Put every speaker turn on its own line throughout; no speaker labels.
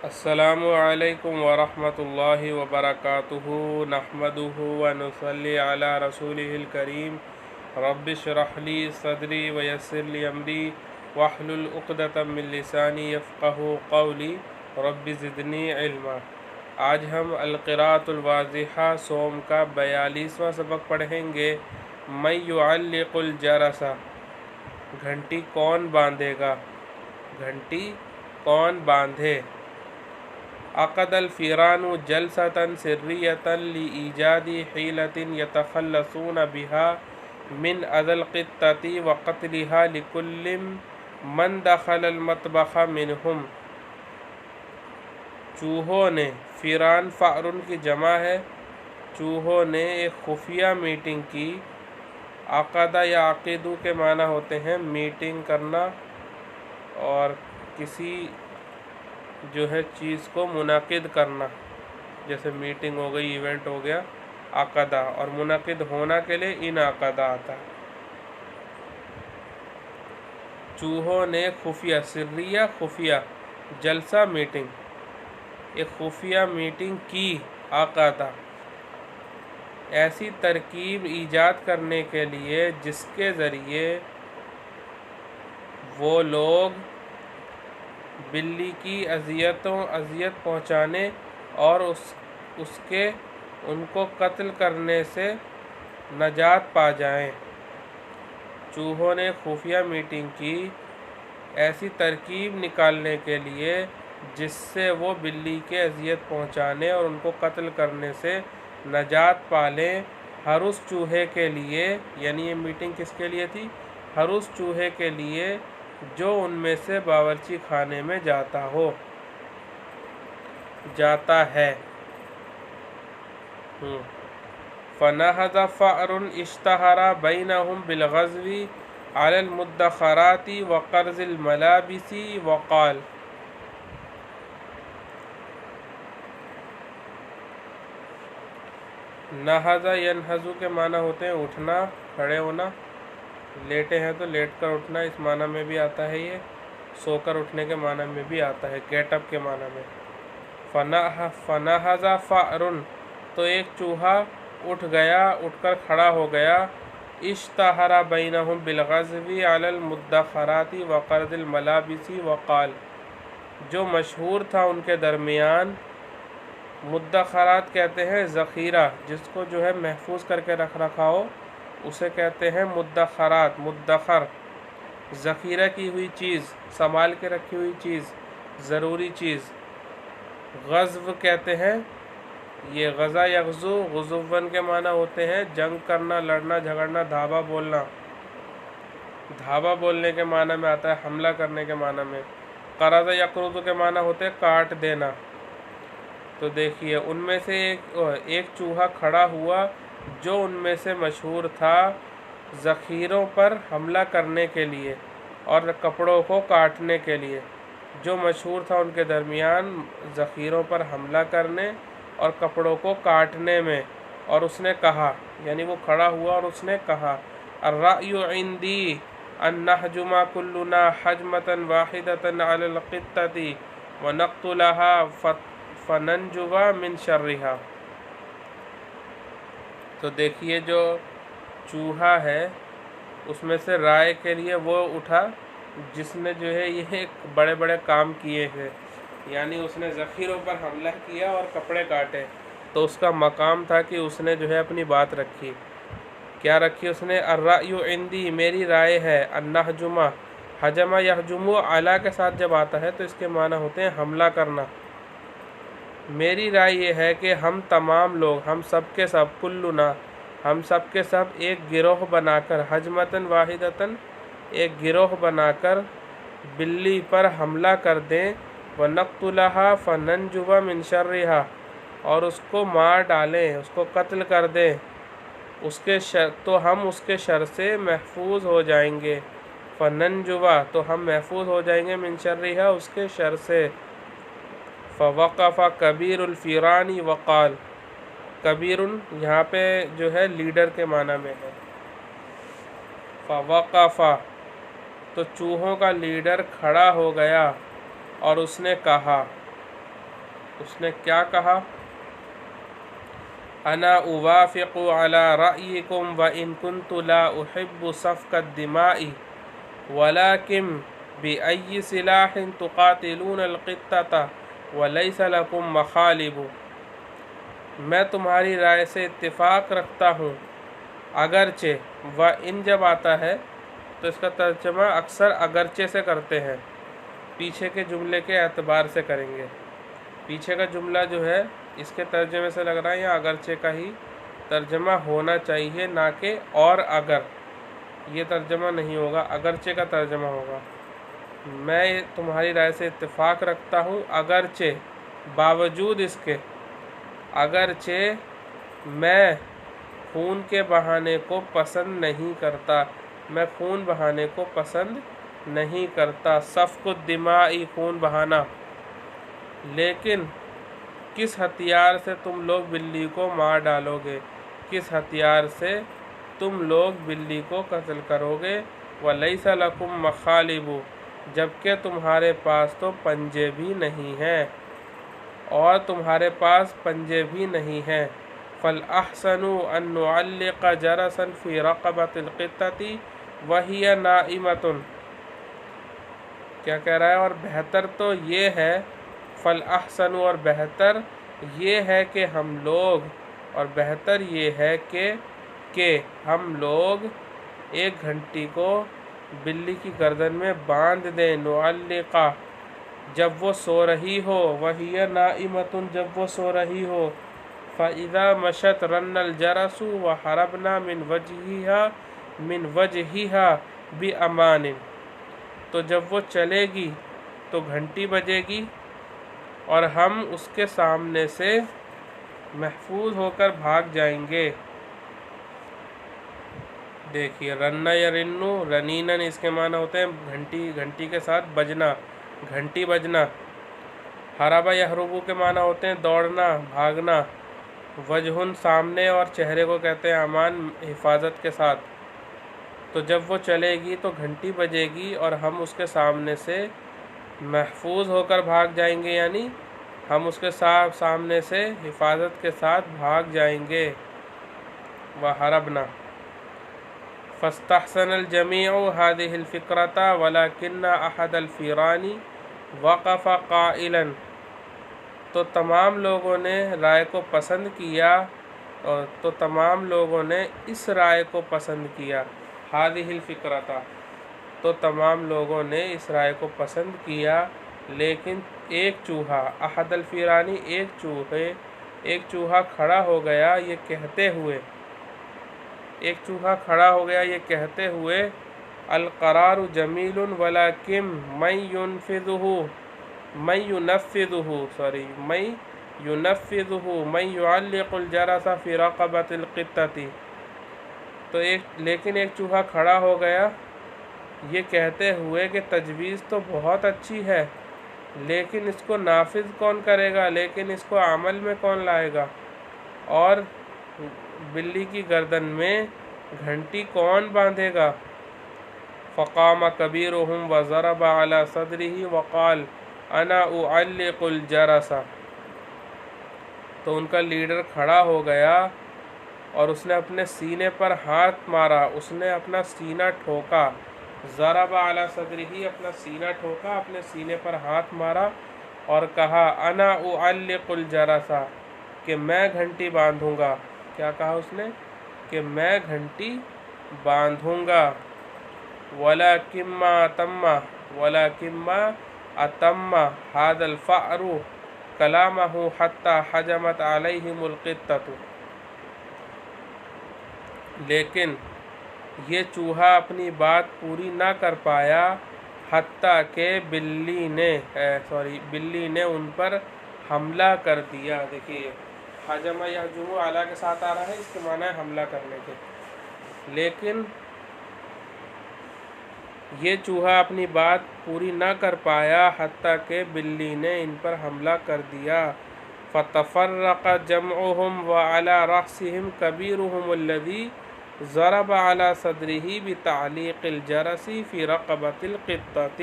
السلام علیکم ورحمۃ اللہ وبرکاتہ نحمدہ ونصلی علی رسولہ الکریم رب اشرح لی صدری ویسر لی امری واحلل عقدۃ من لسانی یفقہوا قولی رب زدنی علما۔ آج ہم القراءۃ الواضحہ سوم کا 42واں سبق پڑھیں گے۔ من یعلق الجرس، گھنٹی کون باندھے گا، گھنٹی کون باندھے۔ عقد الفیران جلسة سریة لإیجاد حیلة یتخلصون بها من اذى القطة وقتلها لكل من دخل المطبخ منهم۔ چوہوں نے، فیران فأرن کی جمع ہے، چوہوں نے ایک خفیہ میٹنگ کی۔ عقدہ یا عقیدو کے معنی ہوتے ہیں میٹنگ کرنا اور کسی جو ہے چیز کو منعقد کرنا، جیسے میٹنگ ہو گئی، ایونٹ ہو گیا، عقدہ، اور منعقد ہونا کے لیے انعقدہ آتا ہے۔ چوہوں نے خفیہ، سریہ خفیہ، جلسہ میٹنگ، ایک خفیہ میٹنگ کی، عقدہ، ایسی ترکیب ایجاد کرنے کے لیے جس کے ذریعے وہ لوگ بلی کی اذیت پہنچانے اور ان کو قتل کرنے سے نجات پا جائیں۔ چوہوں نے خفیہ میٹنگ کی ایسی ترکیب نکالنے کے لیے جس سے وہ بلی کے اذیت پہنچانے اور ان کو قتل کرنے سے نجات پا لیں، ہر اس چوہے کے لیے، یعنی یہ میٹنگ کس کے لیے تھی؟ ہر اس چوہے کے لیے جو ان میں سے باورچی خانے میں جاتا ہے۔ فنہض فأر اشتہر بینہم بالغزو علی المدخرات وقرض الملابس وقال۔ نہض ینہض کے معنی ہوتے ہیں اٹھنا، کھڑے ہونا، لیٹے ہیں تو لیٹ کر اٹھنا، اس معنی میں بھی آتا ہے، یہ سو کر اٹھنے کے معنی میں بھی آتا ہے، گیٹ اپ کے معنی میں۔ فنہض فأر، تو ایک چوہا اٹھ کر کھڑا ہو گیا، اشتہر بینہم بالغزو علی المدخرات وقرض الملابس وقال، جو مشہور تھا ان کے درمیان۔ مدخرات کہتے ہیں ذخیرہ، جس کو جو ہے محفوظ کر کے رکھا ہو اسے کہتے ہیں مدخرات، مدخر، ذخیرہ کی ہوئی چیز، سنبھال کے رکھی ہوئی چیز، ضروری چیز۔ غزو کہتے ہیں، یہ غزا یغزو، غزون کے معنی ہوتے ہیں جنگ کرنا، لڑنا جھگڑنا، دھاوا بولنا، دھاوا بولنے کے معنی میں آتا ہے، حملہ کرنے کے معنی میں۔ قرض یقرض کے معنی ہوتے ہیں کاٹ دینا۔ تو دیکھیے ان میں سے ایک چوہا کھڑا ہوا جو ان میں سے مشہور تھا ذخیروں پر حملہ کرنے کے لیے اور کپڑوں کو کاٹنے کے لیے، جو مشہور تھا ان کے درمیان ذخیروں پر حملہ کرنے اور کپڑوں کو کاٹنے میں۔ اور اس نے کہا، یعنی وہ کھڑا ہوا اور اس نے کہا، الرأی عندی ان نہجم کلنا حجمۃ واحدۃ علی القطۃ ونقتلها فننجو من شرها۔ تو دیکھیے جو چوہا ہے اس میں سے رائے کے لیے وہ اٹھا جس نے جو ہے یہ بڑے بڑے کام کیے ہیں، یعنی اس نے ذخیروں پر حملہ کیا اور کپڑے کاٹے، تو اس کا مقام تھا کہ اس نے جو ہے اپنی بات رکھی۔ کیا رکھی اس نے؟ الرأی عندی، میری رائے ہے، النہجم، حجم یحجم علی کے ساتھ جب آتا ہے تو اس کے معنی ہوتے ہیں حملہ کرنا۔ میری رائے یہ ہے کہ ہم تمام لوگ، ہم سب کے سب، کلنا، ہم سب کے سب ایک گروہ بنا کر، حجمتاً واحدتاً، ایک گروہ بنا کر بلی پر حملہ کر دیں، وَنَقْتُلَهَا فَنَنْجُوَ مِنْ شَرِّهَا، اور اس کو مار ڈالیں، اس کو قتل کر دیں، تو ہم اس کے شر سے محفوظ ہو جائیں گے۔ فَنَنْجُوَ، تو ہم محفوظ ہو جائیں گے، مِنْ شَرِّهَا، اس کے شر سے۔ فوقف کبیر الفیران وقال، کبیر یہاں پہ جو ہے لیڈر کے معنی میں ہے۔ فوقف، تو چوہوں کا لیڈر کھڑا ہو گیا اور اس نے کہا، اس نے کیا کہا؟ انا اوافق علی رأیکم وان کنت لا احب سفک الدماء ولکن بأی سلاح تقاتلون القطة ولیس لکم مخالب، میں تمہاری رائے سے اتفاق رکھتا ہوں اگرچہ، و ان جب آتا ہے تو اس کا ترجمہ اکثر اگرچہ سے کرتے ہیں، پیچھے کے جملے کے اعتبار سے کریں گے۔ پیچھے کا جملہ جو ہے اس کے ترجمے سے لگ رہا ہے یا اگرچہ کا ہی ترجمہ ہونا چاہیے، نہ کہ اور اگر، یہ ترجمہ نہیں ہوگا، اگرچہ کا ترجمہ ہوگا۔ میں تمہاری رائے سے اتفاق رکھتا ہوں اگرچہ، باوجود اس کے، اگرچہ میں خون کے بہانے کو پسند نہیں کرتا، میں خون بہانے کو پسند نہیں کرتا، سفک الدماء خون بہانا، لیکن کس ہتھیار سے تم لوگ بلی کو مار ڈالو گے، کس ہتھیار سے تم لوگ بلی کو قتل کرو گے، وَلَيْسَ لَكُمْ مَخَالِبُ، جبکہ تمہارے پاس تو پنجے بھی نہیں ہیں، اور تمہارے پاس پنجے بھی نہیں ہیں، فَالْأَحْسَنُ أَن نُعَلِّقَ جَرَسًا فِي رَقَبَةِ الْقِطَّةِ وَهِيَ نَائِمَةٌ، کیا کہہ رہا ہے؟ اور بہتر تو یہ ہے، فَالْأَحْسَنُ اور بہتر یہ ہے کہ ہم لوگ، اور بہتر یہ ہے کہ ہم لوگ ایک گھنٹی کو بلی کی گردن میں باندھ دیں، نعلقہ، جب وہ سو رہی ہو، وہی نائمۃ، جب وہ سو رہی ہو، فَإِذَا مَشَتْ رَنَّ الْجَرَسُ وَحَرَبْنَا مِنْ وَجْهِهَا بِأَمَانٍ، تو جب وہ چلے گی تو گھنٹی بجے گی اور ہم اس کے سامنے سے محفوظ ہو کر بھاگ جائیں گے۔ دیکھیے، رنّا یا رنو، رنینن اس کے معنی ہوتے ہیں گھنٹی، گھنٹی کے ساتھ بجنا، گھنٹی بجنا۔ حربا یحربو کے معنی ہوتے ہیں دوڑنا، بھاگنا۔ وجہن سامنے، اور چہرے کو کہتے ہیں امان، حفاظت کے ساتھ۔ تو جب وہ چلے گی تو گھنٹی بجے گی اور ہم اس کے سامنے سے محفوظ ہو کر بھاگ جائیں گے، یعنی ہم اس کے سامنے سے حفاظت کے ساتھ بھاگ جائیں گے۔ وَحَرَبْنَا فَاسْتَحْسَنَ الْجَمِيعُ هَذِهِ الْفِكْرَةَ وَلَكِنَّ أَحَدَ الْفِيرَانِ وَقَفَ قَائِلًا، تو تمام لوگوں نے رائے کو پسند کیا، تو تمام لوگوں نے اس رائے کو پسند کیا، هَذِهِ الْفِكْرَةَ، تو تمام لوگوں نے اس رائے کو پسند کیا، لیکن ایک چوہا، احد الفیرانی، ایک چوہا کھڑا ہو گیا یہ کہتے ہوئے، ایک چوہا کھڑا ہو گیا یہ کہتے ہوئے، القرار جمیل ولکن من ينفذه من يعلق الجرس في رقبة القطة، تو لیکن ایک چوہا کھڑا ہو گیا یہ کہتے ہوئے کہ تجویز تو بہت اچھی ہے، لیکن اس کو نافذ کون کرے گا، لیکن اس کو عمل میں کون لائے گا، اور بلی کی گردن میں گھنٹی کون باندھے گا؟ فقام کبیرہم وضرب علی صدرہ وقال انا اعلق الجرس، تو ان کا لیڈر کھڑا ہو گیا اور اس نے اپنے سینے پر ہاتھ مارا، اس نے اپنا سینہ ٹھوکا، ضرب علی صدرہ، اپنا سینہ ٹھوکا، اپنے سینے پر ہاتھ مارا اور کہا انا اعلق الجرس، کہ میں گھنٹی باندھوں گا۔ کیا کہا اس نے؟ کہ میں گھنٹی باندھوں گا۔ وَلَكِنْ مَا أَتَمَّ هَذَا الْفَأْرُ كَلَامَهُ حَتَّى حَجَمَتْ عَلَيْهِمُ الْقِطَّةُ، لیکن یہ چوہا اپنی بات پوری نہ کر پایا حتیٰ کہ بلی نے ان پر حملہ کر دیا۔ دیکھیے، حجمہ یحجم اعلیٰ کے ساتھ آ رہا ہے، اس کے معنی ہے حملہ کرنے کے، لیکن یہ چوہا اپنی بات پوری نہ کر پایا حتیٰ کہ بلی نے ان پر حملہ کر دیا۔ فَتَفَرَّقَ جَمْعُهُمْ وَعَلَى رَأْسِهِمْ كَبِيرُهُمُ الَّذِي ضَرَبَ عَلَى صَدْرِهِ بِتَعْلِيقِ الْجَرَسِ فِي رَقَبَةِ الْقِطَّةِ،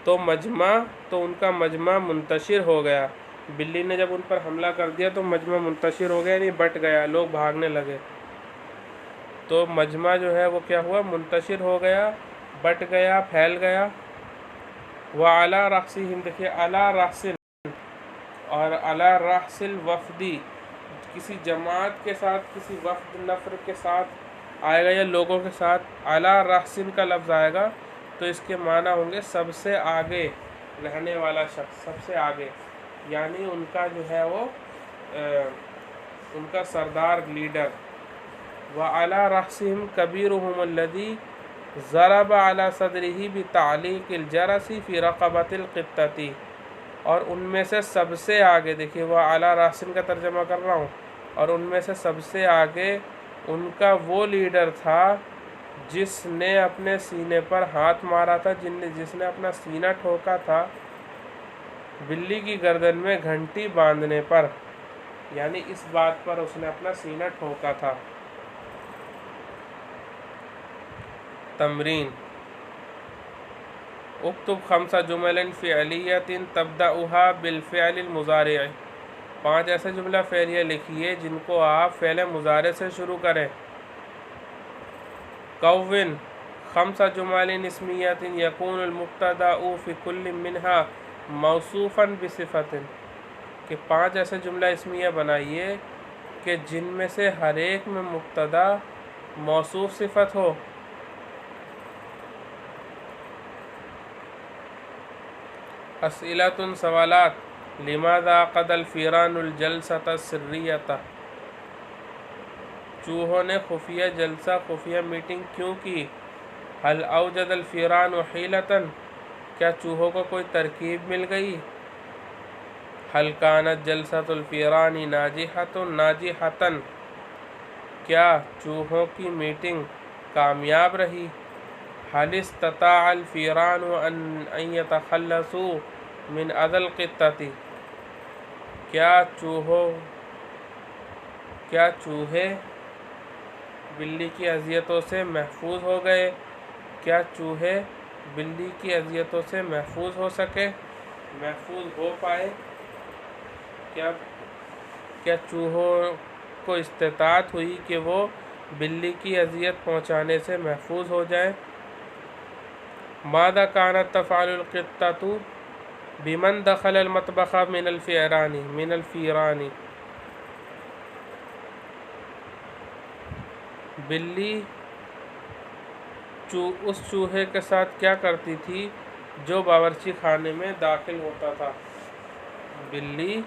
تو ان کا مجمع منتشر ہو گیا. بلی نے جب ان پر حملہ کر دیا تو مجمع منتشر ہو گیا، یعنی بٹ گیا، لوگ بھاگنے لگے. تو مجمع جو ہے وہ کیا ہوا؟ منتشر ہو گیا، بٹ گیا، پھیل گیا. وَعَلَىٰ رَأْسِهِمْ، دیکھیے عَلَىٰ رَأْسٍ، اور عَلَىٰ رَأْسِ الْوَفْدِ، کسی جماعت کے ساتھ، کسی وفد نفر کے ساتھ آئے گا یا لوگوں کے ساتھ. عَلَىٰ رَأْسٍ کا لفظ آئے گا تو اس کے معنی ہوں گے سب سے آگے رہنے والا شخص، سب سے آگے، یعنی ان کا جو ہے وہ ان کا سردار، لیڈر. وَعَلَىٰ رَأْسِهِمْ كَبِيرُهُمُ الَّذِي ضَرَبَ عَلَىٰ صَدْرِهِ بِتَعْلِيقِ الْجَرَسِ فِي رَقَبَةِ الْقِطَّةِ، اور ان میں سے سب سے آگے، دیکھیے وہ عَلَىٰ رَأْسٍ کا ترجمہ کر رہا ہوں، اور ان میں سے سب سے آگے ان کا وہ لیڈر تھا جس نے اپنے سینے پر ہاتھ مارا تھا، جس نے اپنا سینہ ٹھوکا تھا بلی کی گردن میں گھنٹی باندھنے پر، یعنی اس بات پر اس نے اپنا سینہ ٹھوکا تھا. تمرین: اکتب 5 جمل فعلیۃ تبدأها بالفعل المضارع. 5 ایسے جملہ فعلیہ لکھیے جن کو آپ فعل مضارع سے شروع کریں. کون 5 جمل اسمیۃ یکون المبتدأ فی کل منها موصوفا بصفۃ، کہ 5 ایسے جملہ اسمیہ بنائیے کہ جن میں سے ہر ایک میں مبتدا موصوف صفت ہو. اسئلۃ، سوالات. لماذا عقد الفیران الجلسۃ السریۃ، چوہوں نے خفیہ جلسہ، خفیہ میٹنگ کیوں کی؟ هل اوجد الفیران حیلۃ، کیا چوہوں کو کوئی ترکیب مل گئی؟ هل كانت جلسۃ الفیران ناجحۃ، کیا چوہوں کی میٹنگ کامیاب رہی؟ هل استطاع الفیران ان يتخلصوا من اذى القطۃ، کیا چوہے بلی کی اذیتوں سے محفوظ ہو گئے؟ کیا چوہے بلی کی اذیتوں سے محفوظ ہو سکے، محفوظ ہو پائے؟ کیا چوہوں کو استطاعت ہوئی کہ وہ بلی کی اذیت پہنچانے سے محفوظ ہو جائیں؟ ماذا كانت تفعل القطة بمن دخل المطبخ من الفیران، بلی اس چوہے کے ساتھ کیا کرتی تھی جو باورچی خانے میں داخل ہوتا تھا؟ بلی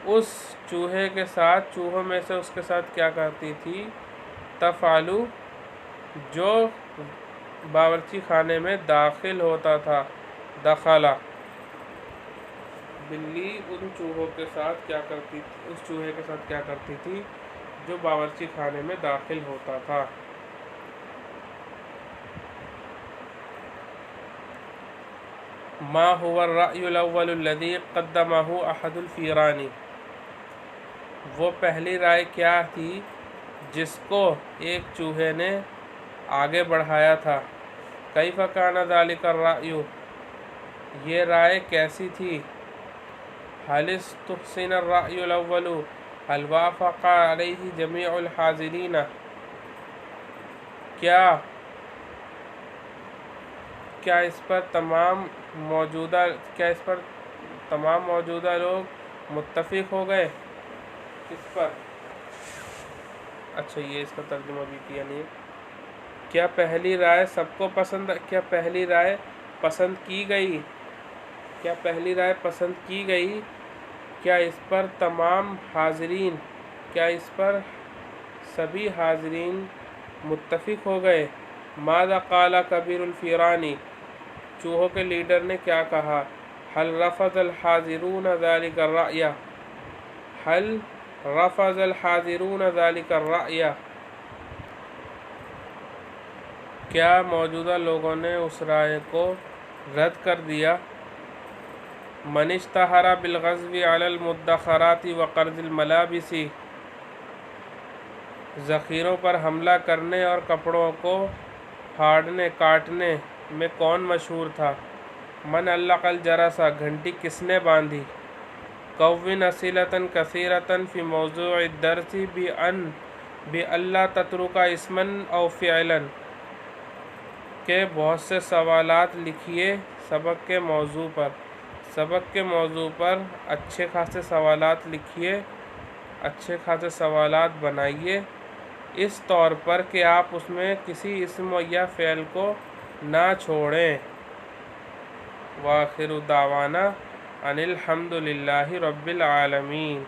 اس چوہے کے ساتھ، چوہوں میں سے اس کے ساتھ کیا کرتی تھی؟ تفعل، جو باورچی خانے میں داخل ہوتا تھا. دخلا، بلی ان چوہوں کے ساتھ کیا کرتی تھی، اس چوہے کے ساتھ کیا کرتی تھی جو باورچی خانے میں داخل ہوتا تھا. ما هو الرأی الاول الذی قدمہ احد الفیران، وہ پہلی رائے کیا تھی جس کو ایک چوہے نے آگے بڑھایا تھا؟ کیف کان ذلک الرأی، یہ رائے کیسی تھی؟ هل استحسن الرأی الاول، هل وافق علیہ جمیع الحاضرین، کیا اس پر تمام موجودہ لوگ متفق ہو گئے؟ کس پر؟ اچھا، یہ اس کا ترجمہ بھی کیا نہیں ہے. کیا پہلی رائے سب کو پسند، کیا پہلی رائے پسند کی گئی؟ کیا پہلی رائے پسند کی گئی؟ کیا اس پر تمام حاضرین، کیا اس پر سبھی حاضرین متفق ہو گئے؟ ماذا قال کبیر الفیران، چوہوں کے لیڈر نے کیا کہا؟ هل رفض الحاضرون ذلك الرأی، هل رفض الحاضرون ذلك الرأی، کیا موجودہ لوگوں نے اس رائے کو رد کر دیا؟ من اشتہر بالغزو علی المدخرات وقرض الملابس، ذخیروں پر حملہ کرنے اور کپڑوں کو پھاڑنے کاٹنے میں کون مشہور تھا؟ من علق الجرس گھنٹی کس نے باندھی، کون اسئلۃ کثیرۃ فی موضوع الدرس بألا تترک اسما او فعلا، کہ بہت سے سوالات لکھیے سبق کے موضوع پر اچھے خاصے سوالات لکھیے، اچھے خاصے سوالات بنائیے اس طور پر کہ آپ اس میں کسی اسم یا فعل کو نہ چھوڑیں۔ وآخر دعوانا ان الحمد للہ رب العالمین۔